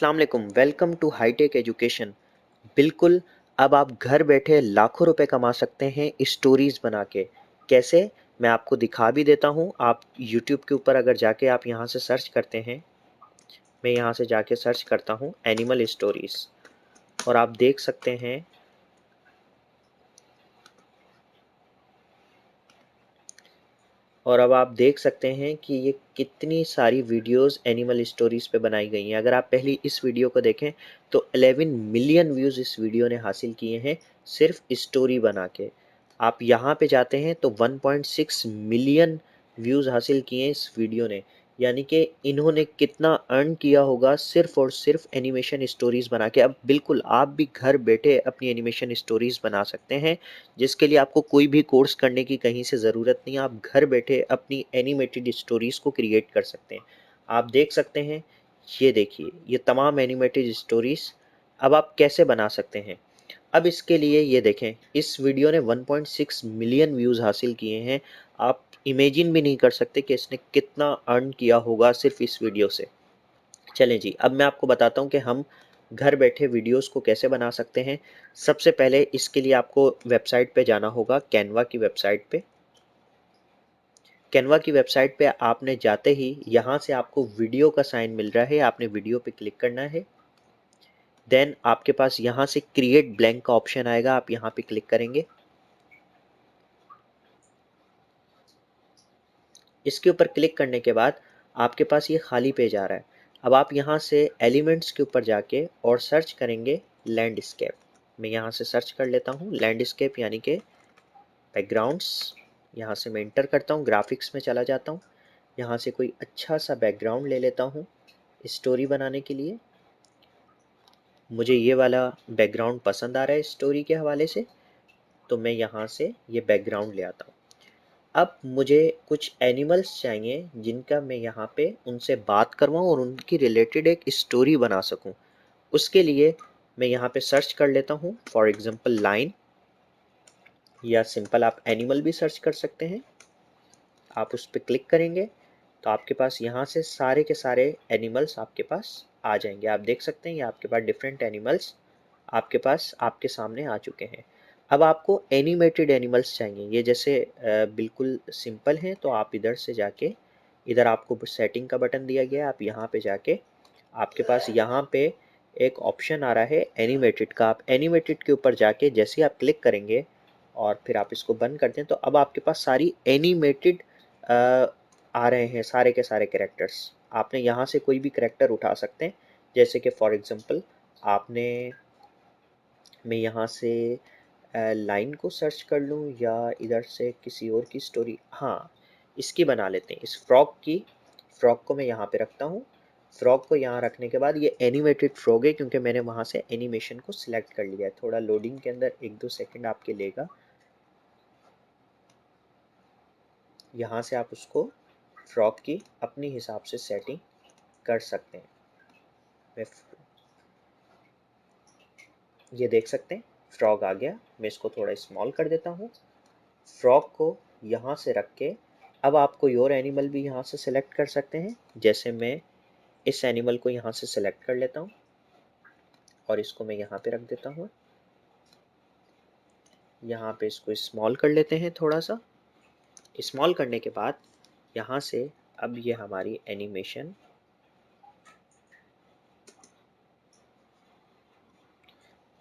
अस्सलाम वालेकुम, welcome to hi tech education. बिल्कुल, अब आप घर बैठे लाखों रुपए कमा सकते हैं स्टोरीज बना के। कैसे? मैं आपको दिखा भी देता हूँ। आप यूट्यूब के ऊपर अगर जाके आप यहाँ से सर्च करते हैं, मैं यहाँ से जाके सर्च करता हूँ एनिमल स्टोरीज, और आप देख सकते हैं अब आप देख सकते हैं कि ये कितनी सारी वीडियोस एनिमल स्टोरीज पे बनाई गई हैं। अगर आप पहली इस वीडियो को देखें तो 11 मिलियन व्यूज़ इस वीडियो ने हासिल किए हैं सिर्फ स्टोरी बना के। आप यहाँ पे जाते हैं तो 1.6 मिलियन व्यूज़ हासिल किए हैं इस वीडियो ने। यानी कि इन्होंने कितना अर्न किया होगा सिर्फ और सिर्फ एनिमेशन स्टोरीज बना के। अब बिल्कुल आप भी घर बैठे अपनी एनिमेशन स्टोरीज बना सकते हैं, जिसके लिए आपको कोई भी कोर्स करने की कहीं से ज़रूरत नहीं है। आप घर बैठे अपनी एनिमेटेड स्टोरीज़ को क्रिएट कर सकते हैं। आप देख सकते हैं, ये देखिए ये तमाम एनिमेटेड स्टोरीज़ अब आप कैसे बना सकते हैं। अब इसके लिए ये देखें, इस वीडियो ने 1.6 मिलियन व्यूज़ हासिल किए हैं। आप इमेजिन भी नहीं कर सकते कि इसने कितना अर्न किया होगा सिर्फ इस वीडियो से। चलें जी, अब मैं आपको बताता हूँ कि हम घर बैठे वीडियोस को कैसे बना सकते हैं। सबसे पहले इसके लिए आपको वेबसाइट पे जाना होगा, कैनवा की वेबसाइट पे। कैनवा की वेबसाइट पे आपने जाते ही यहाँ से आपको वीडियो का साइन मिल रहा है, आपने वीडियो पे क्लिक करना है। देन आपके पास यहाँ से क्रिएट ब्लैंक का ऑप्शन आएगा, आप यहाँ पे क्लिक करेंगे। इसके ऊपर क्लिक करने के बाद आपके पास ये खाली पेज आ रहा है। अब आप यहाँ से एलिमेंट्स के ऊपर जाके और सर्च करेंगे लैंडस्केप। मैं यहाँ से सर्च कर लेता हूँ लैंडस्केप, यानी कि बैकग्राउंड्स। यहाँ से मैं इंटर करता हूँ, ग्राफिक्स में चला जाता हूँ। यहाँ से कोई अच्छा सा बैकग्राउंड ले लेता हूँ स्टोरी बनाने के लिए। मुझे ये वाला बैकग्राउंड पसंद आ रहा है स्टोरी के हवाले से, तो मैं यहाँ से ये बैकग्राउंड ले आता हूँ। अब मुझे कुछ एनिमल्स चाहिए जिनका मैं यहाँ पे उनसे बात करवाऊँ और उनकी रिलेटेड एक स्टोरी बना सकूँ। उसके लिए मैं यहाँ पे सर्च कर लेता हूँ, फॉर एग्जांपल लाइन, या सिंपल आप एनिमल भी सर्च कर सकते हैं। आप उस पर क्लिक करेंगे तो आपके पास यहाँ से सारे के सारे एनिमल्स आपके पास आ जाएंगे। आप देख सकते हैं ये आपके पास डिफरेंट एनिमल्स आपके पास आपके सामने आ चुके हैं। अब आपको एनिमेटेड एनिमल्स चाहिए, ये जैसे बिल्कुल सिंपल हैं, तो आप इधर से जाके, इधर आपको सेटिंग का बटन दिया गया है, आप यहाँ पे जाके आपके पास यहाँ पे एक ऑप्शन आ रहा है एनिमेटेड का। आप एनिमेटेड के ऊपर जाके जैसे ही आप क्लिक करेंगे और फिर आप इसको बंद करते हैं तो अब आपके पास सारी एनिमेटेड आ रहे हैं, सारे के सारे कैरेक्टर्स। आपने यहाँ से कोई भी कैरेक्टर उठा सकते हैं, जैसे कि फॉर एग्जांपल आपने, मैं यहाँ से लाइन को सर्च कर लूँ या इधर से किसी और की स्टोरी, हाँ इसकी बना लेते हैं, इस फ्रॉग की। फ्रॉग को मैं यहाँ पे रखता हूँ। फ्रॉग को यहाँ रखने के बाद ये एनिमेटेड फ्रॉग है क्योंकि मैंने वहाँ से एनिमेशन को सिलेक्ट कर लिया है। थोड़ा लोडिंग के अंदर 1-2 सेकंड आपके लेगा। यहाँ से आप उसको फ्रॉग की अपनी हिसाब से सेटिंग कर सकते हैं। मैं ये देख सकते हैं फ्रॉग आ गया। मैं इसको थोड़ा स्मॉल कर देता हूँ। फ्रॉग को यहाँ से रख के अब आप कोई और एनिमल भी यहाँ से सेलेक्ट कर सकते हैं। जैसे मैं इस एनिमल को यहाँ से सेलेक्ट कर लेता हूँ और इसको मैं यहाँ पे रख देता हूँ। यहाँ पे इसको स्मॉल कर लेते हैं थोड़ा सा। स्मॉल करने के बाद यहाँ से अब ये हमारी एनिमेशन,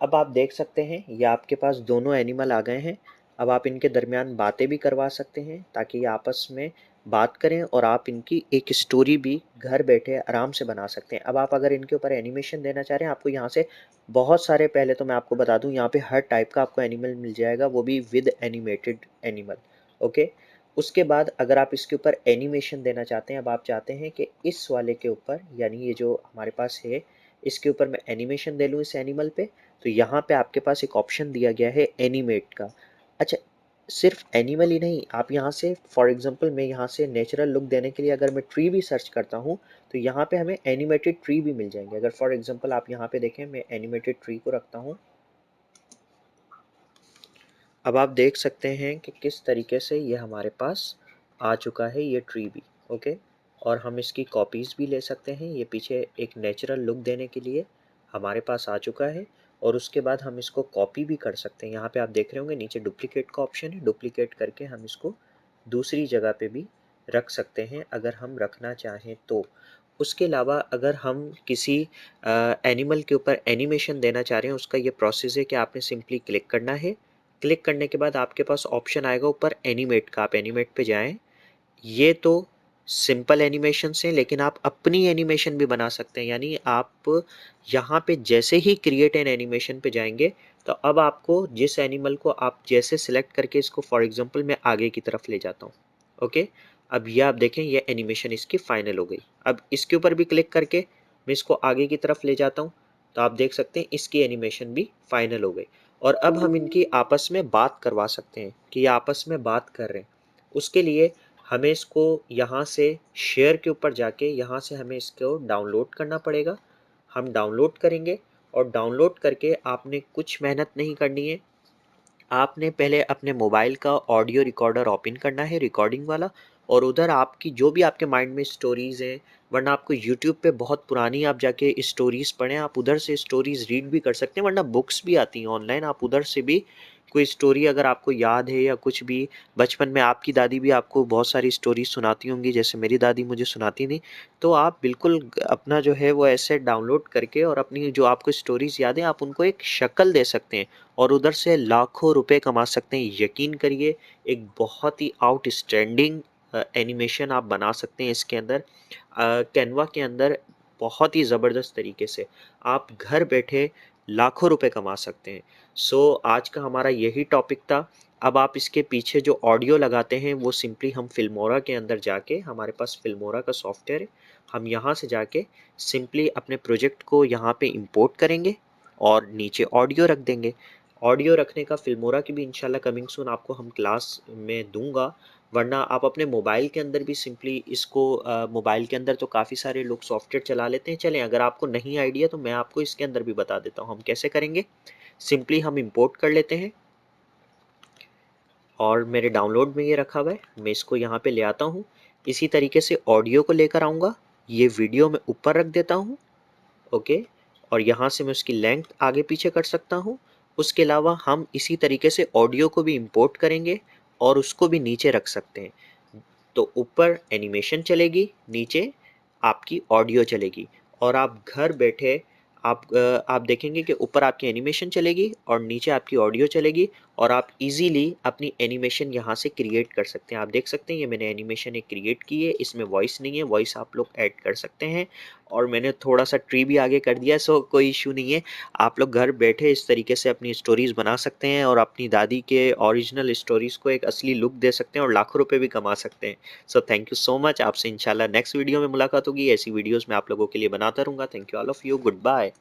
अब आप देख सकते हैं ये आपके पास दोनों एनिमल आ गए हैं। अब आप इनके दरमियान बातें भी करवा सकते हैं ताकि ये आपस में बात करें और आप इनकी एक स्टोरी भी घर बैठे आराम से बना सकते हैं। अब आप अगर इनके ऊपर एनिमेशन देना चाह रहे हैं, आपको यहाँ से बहुत सारे, पहले तो मैं आपको बता दूँ, यहाँ पे हर टाइप का आपको एनिमल मिल जाएगा, वो भी विद एनिमेटेड एनिमल। ओके, उसके बाद अगर आप इसके ऊपर एनिमेशन देना चाहते हैं, अब आप चाहते हैं कि इस वाले के ऊपर, यानी ये जो हमारे पास है, इसके ऊपर मैं एनिमेशन दे लूँ इस एनिमल पे, तो यहाँ पे आपके पास एक ऑप्शन दिया गया है एनिमेट का। अच्छा, सिर्फ एनिमल ही नहीं, आप यहाँ से फॉर एग्जांपल मैं यहाँ से नेचुरल लुक देने के लिए अगर मैं ट्री भी सर्च करता हूँ तो यहाँ पे हमें एनिमेटेड ट्री भी मिल जाएंगे। अगर फॉर एग्जांपल आप यहाँ पे देखें, मैं एनिमेटेड ट्री को रखता हूँ। अब आप देख सकते हैं कि किस तरीके से ये हमारे पास आ चुका है ये ट्री भी। ओके, और हम इसकी कॉपीज़ भी ले सकते हैं। ये पीछे एक नेचुरल लुक देने के लिए हमारे पास आ चुका है और उसके बाद हम इसको कॉपी भी कर सकते हैं। यहाँ पे आप देख रहे होंगे नीचे डुप्लिकेट का ऑप्शन है, डुप्लिकेट करके हम इसको दूसरी जगह पे भी रख सकते हैं अगर हम रखना चाहें तो। उसके अलावा अगर हम किसी एनिमल के ऊपर एनिमेशन देना चाह रहे हैं, उसका ये प्रोसेस है कि आपने सिंपली क्लिक करना है। क्लिक करने के बाद आपके पास ऑप्शन आएगा ऊपर एनिमेट का, आप एनिमेट पे जाएँ। ये तो सिंपल एनिमेशंस हैं, लेकिन आप अपनी एनिमेशन भी बना सकते हैं। यानी आप यहाँ पे जैसे ही क्रिएट एन एनिमेशन पे जाएंगे तो अब आपको जिस एनिमल को आप जैसे सिलेक्ट करके इसको फॉर एग्जांपल मैं आगे की तरफ ले जाता हूँ। ओके, अब ये आप देखें ये एनिमेशन इसकी फाइनल हो गई। अब इसके ऊपर भी क्लिक करके मैं इसको आगे की तरफ ले जाता हूँ तो आप देख सकते हैं इसकी एनिमेशन भी फाइनल हो गई। और अब हम इनकी आपस में बात करवा सकते हैं कि ये आपस में बात कर रहे हैं। उसके लिए हमें इसको यहाँ से शेयर के ऊपर जाके यहाँ से हमें इसको डाउनलोड करना पड़ेगा। हम डाउनलोड करेंगे और डाउनलोड करके आपने कुछ मेहनत नहीं करनी है। आपने पहले अपने मोबाइल का ऑडियो रिकॉर्डर ओपन करना है, रिकॉर्डिंग वाला, और उधर आपकी जो भी आपके माइंड में स्टोरीज़ हैं, वरना आपको यूट्यूब पे बहुत पुरानी आप जाके स्टोरीज़ पढ़ें, आप उधर से स्टोरीज़ रीड भी कर सकते हैं, वरना बुक्स भी आती हैं ऑनलाइन, आप उधर से भी कोई स्टोरी अगर आपको याद है या कुछ भी बचपन में आपकी दादी भी आपको बहुत सारी स्टोरीज सुनाती होंगी जैसे मेरी दादी मुझे सुनाती थी, तो आप बिल्कुल अपना जो है वो ऐसे डाउनलोड करके और अपनी जो आपको स्टोरीज याद है आप उनको एक शक्ल दे सकते हैं और उधर से लाखों रुपए कमा सकते हैं। यकीन करिए एक बहुत ही आउटस्टैंडिंग एनिमेशन आप बना सकते हैं इसके अंदर। कैनवा के अंदर बहुत ही ज़बरदस्त तरीके से आप घर बैठे लाखों रुपए कमा सकते हैं। सो आज का हमारा यही टॉपिक था। अब आप इसके पीछे जो ऑडियो लगाते हैं वो सिंपली हम फिल्मोरा के अंदर जाके, हमारे पास फिल्मोरा का सॉफ्टवेयर है, हम यहाँ से जाके सिंपली अपने प्रोजेक्ट को यहाँ पे इंपोर्ट करेंगे और नीचे ऑडियो रख देंगे। ऑडियो रखने का फिल्मोरा की भी इंशाल्लाह कमिंग सून आपको हम क्लास में दूंगा, वरना आप अपने मोबाइल के अंदर भी सिंपली इसको मोबाइल के अंदर तो काफ़ी सारे लोग सॉफ्टवेयर चला लेते हैं। चलें अगर आपको नहीं आइडिया तो मैं आपको इसके अंदर भी बता देता हूँ हम कैसे करेंगे। सिंपली हम इंपोर्ट कर लेते हैं और मेरे डाउनलोड में ये रखा हुआ है, मैं इसको यहाँ पे ले आता हूँ। इसी तरीके से ऑडियो को लेकर आऊँगा, ये वीडियो मैं ऊपर रख देता हूँ। ओके, और यहाँ से मैं उसकी लेंथ आगे पीछे कर सकता हूँ। उसके अलावा हम इसी तरीके से ऑडियो को भी इंपोर्ट करेंगे और उसको भी नीचे रख सकते हैं। तो ऊपर एनिमेशन चलेगी, नीचे आपकी ऑडियो चलेगी और आप घर बैठे आप देखेंगे कि ऊपर आपकी एनिमेशन चलेगी और नीचे आपकी ऑडियो चलेगी और आप इजीली अपनी एनिमेशन यहाँ से क्रिएट कर सकते हैं। आप देख सकते हैं ये मैंने एनिमेशन एक क्रिएट की है, इसमें वॉइस नहीं है, वॉइस आप लोग ऐड कर सकते हैं और मैंने थोड़ा सा ट्री भी आगे कर दिया है, सो कोई इशू नहीं है। आप लोग घर बैठे इस तरीके से अपनी स्टोरीज बना सकते हैं और अपनी दादी के ओरिजिनल स्टोरीज को एक असली लुक दे सकते हैं और लाखों रुपए भी कमा सकते हैं। So thank you so much. आपसे इंशाल्लाह नेक्स्ट वीडियो में मुलाकात होगी। ऐसी वीडियोस मैं आप लोगों के लिए बनाता रहूँगा। Thank you all of you. Good bye.